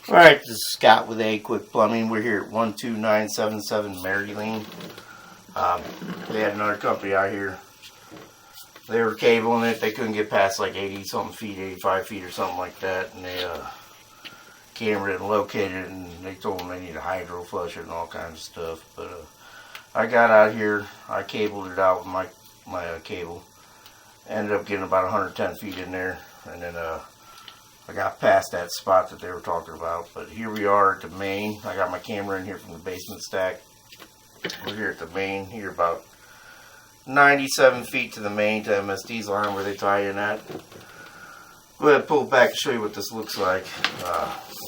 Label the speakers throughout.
Speaker 1: Alright, this is Scott with AAQUICK Plumbing. We're here at 12977 Mayerling. They had another company out here. They were cabling it. They couldn't get past like 80 something feet, 85 feet or something like that. And they cambered it and located it, and they told them they need a hydro flush it and all kinds of stuff. But I got out here. I cabled it out with my cable. Ended up getting about 110 feet in there. And then I got past that spot that they were talking about, but here we are at the main. I got my camera in here from the basement stack. We're here at the main, here about 97 feet to the main, to MSD's line where they tie in at. Go ahead and pull it back and show you what this looks like.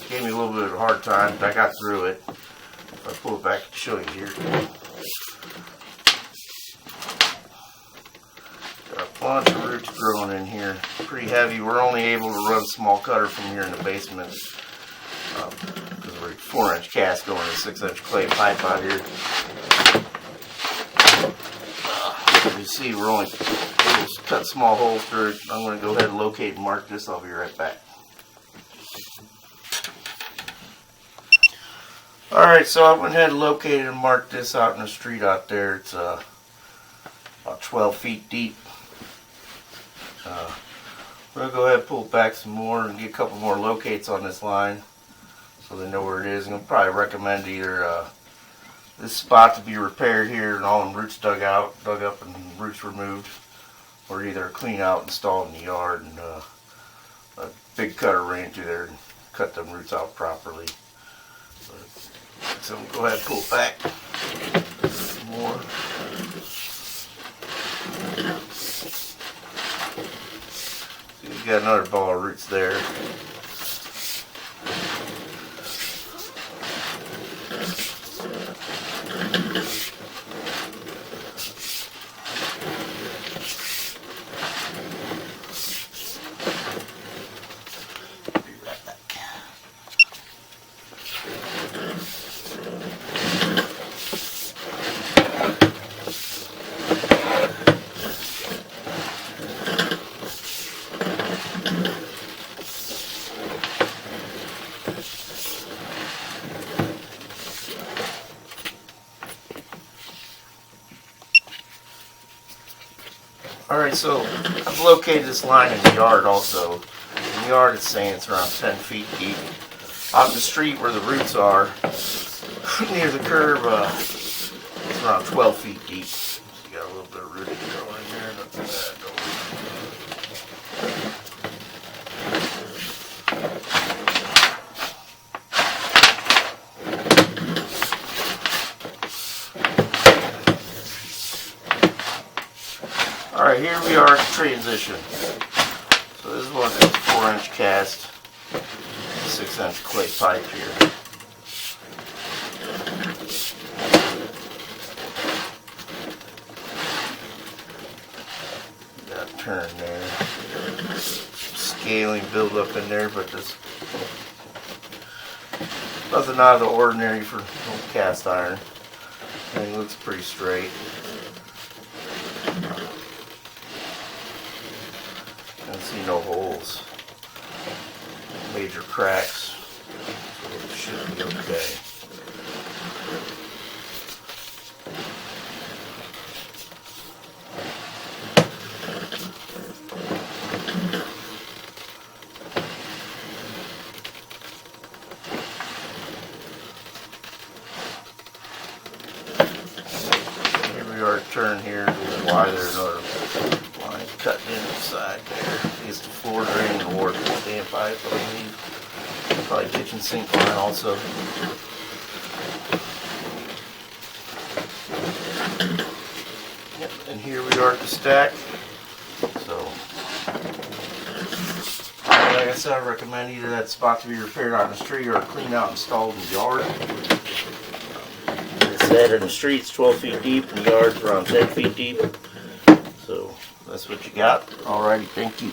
Speaker 1: Gave me a little bit of a hard time, but I got through it. I'll pull it back and show you here. Bunch of roots growing in here, pretty heavy. We're only able to run small cutter from here in the basement because we're 4-inch cast going to 6-inch clay pipe out here. As you see, we're only able to cut small holes through it. I'm going to go ahead and locate and mark this. I'll be right back. Alright, so I went ahead and located and marked this out in the street out there. It's about 12 feet deep. We're going to go ahead and pull it back some more and get a couple more locates on this line so they know where it is. I'm going to probably recommend either this spot to be repaired here and all them roots dug up and roots removed, or either clean out, install in the yard, and a big cutter ran through there and cut them roots out properly. So I'm going to go ahead and pull it back some more. You got another ball of roots there. Be right back. Alright, so I've located this line in the yard also. In the yard it's saying it's around 10 feet deep. Out in the street where the roots are, near the curb, it's around 12 feet deep. So you got a little bit of rooting growing in there. Not too bad. Alright, here we are at the transition. So this is one that's 4-inch cast, 6-inch clay pipe here. Got a turn there. Scaling build up in there, but this nothing out of the ordinary for old cast iron. Thing looks pretty straight. I don't see no holes, major cracks, so it should be okay. Here we are, turn here, why there's another line cut in the side there. It's the floor drain and water standpipe, I believe. Probably kitchen sink line also. Yep, and here we are at the stack. So, like I said, I recommend either that spot to be repaired on the street or clean out and installed in the yard. Like I said, in the street's 12 feet deep, in the yard's around 10 feet deep. So that's what you got. Alrighty, thank you.